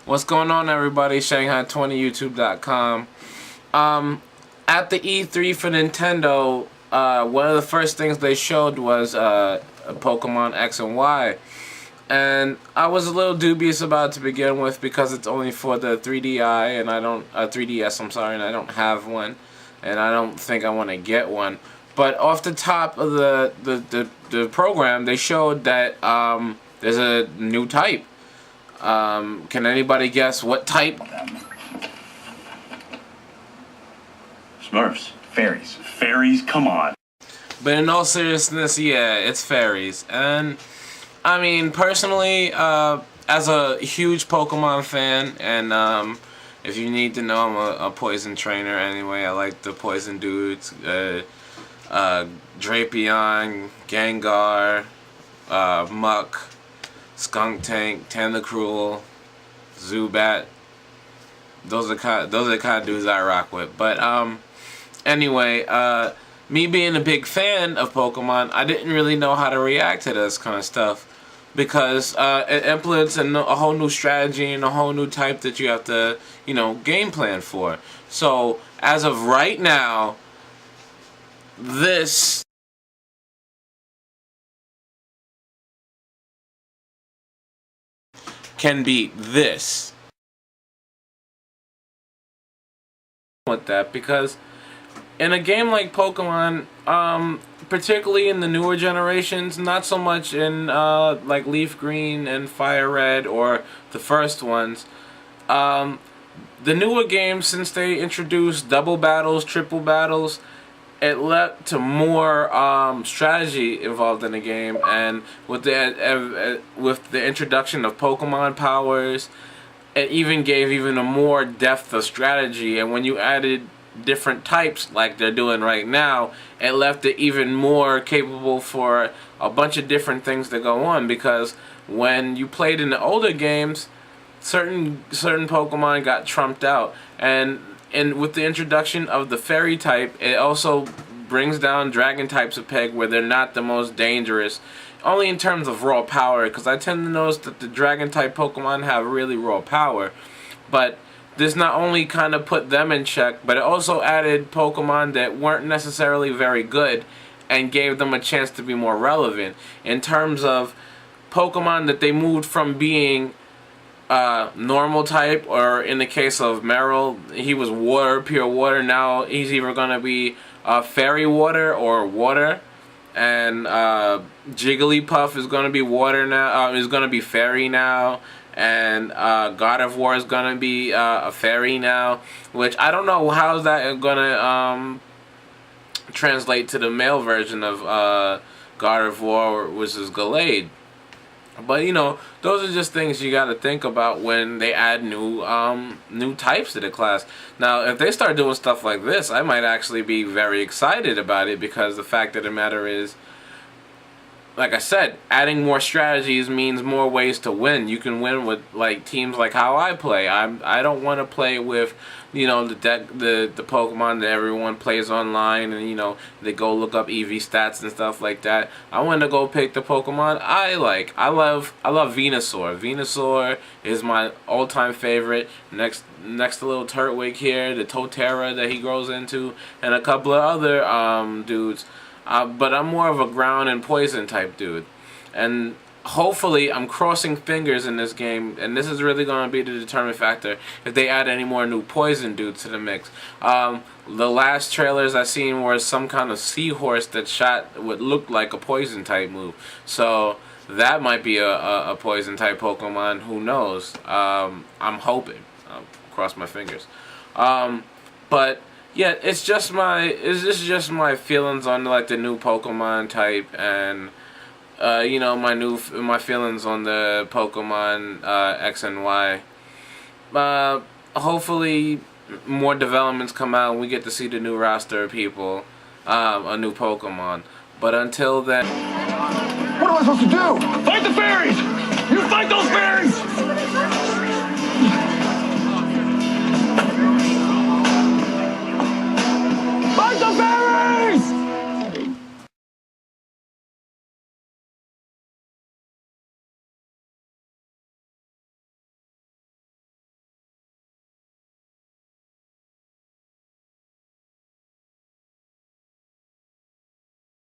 What's going on, everybody? Shanghai20youtube.com. At the E3 for Nintendo, one of the first things they showed was Pokemon X and Y. And I was a little dubious about it to begin with because it's only for the 3DI and I don't 3DS, I'm sorry, and I don't have one, and I don't think I want to get one. But off the top of the program, they showed that there's a new type. Can anybody guess what type? Smurfs. Fairies. Fairies, come on. But in all seriousness, yeah, it's fairies. And I mean, personally, as a huge Pokemon fan, and if you need to know, I'm a poison trainer anyway. I like the poison dudes. Drapion, Gengar, Muck, Skuntank, Tentacruel, Zubat. Those are the kind of dudes I rock with. But anyway, me being a big fan of Pokemon, I didn't really know how to react to this kind of stuff because it implements a whole new strategy and a whole new type that you have to, game plan for. So as of right now, this can beat this with that, because in a game like Pokemon, particularly in the newer generations, not so much in like Leaf Green and Fire Red or the first ones, the newer games, since they introduced double battles, triple battles, it led to more strategy involved in the game, and with the introduction of Pokemon powers, it even gave even a more depth of strategy. And when you added different types like they're doing right now, it left it even more capable for a bunch of different things to go on. Because when you played in the older games, certain Pokemon got trumped out, and with the introduction of the fairy type, it also brings down dragon types a peg where they're not the most dangerous, only in terms of raw power, because I tend to notice that the dragon type Pokemon have really raw power. But this not only kind of put them in check, but it also added Pokemon that weren't necessarily very good and gave them a chance to be more relevant in terms of Pokemon that they moved from being normal type, or in the case of Meryl, he was water, pure water. Now he's either going to be fairy water or water, and Jigglypuff is going to be water now. Is going to be fairy now, and God of War is going to be a fairy now. Which I don't know how is that going to translate to the male version of God of War, which is Gallade. But those are just things you got to think about when they add new types to the class. Now, if they start doing stuff like this, I might actually be very excited about it, because the fact of the matter is, like I said, adding more strategies means more ways to win. You can win with like teams like how I play. I don't want to play with the Pokemon that everyone plays online, and they go look up EV stats and stuff like that. I want to go pick the Pokemon I like. I love Venusaur. Venusaur is my all-time favorite. Next to little Turtwig here, the Totera that he grows into, and a couple of other dudes. But I'm more of a ground and poison type dude. And hopefully, I'm crossing fingers in this game, and this is really going to be the determining factor if they add any more new poison dudes to the mix. The last trailers I seen were some kind of seahorse that shot what looked like a poison type move. So that might be a poison type Pokemon. Who knows? I'm hoping. I'll cross my fingers. But yeah, it's just my feelings on like the new Pokemon type, and my feelings on the Pokemon X and Y. Hopefully more developments come out and we get to see the new roster of people, a new Pokemon. But until then, what am I supposed to do? Fight the fairies! You fight those fairies!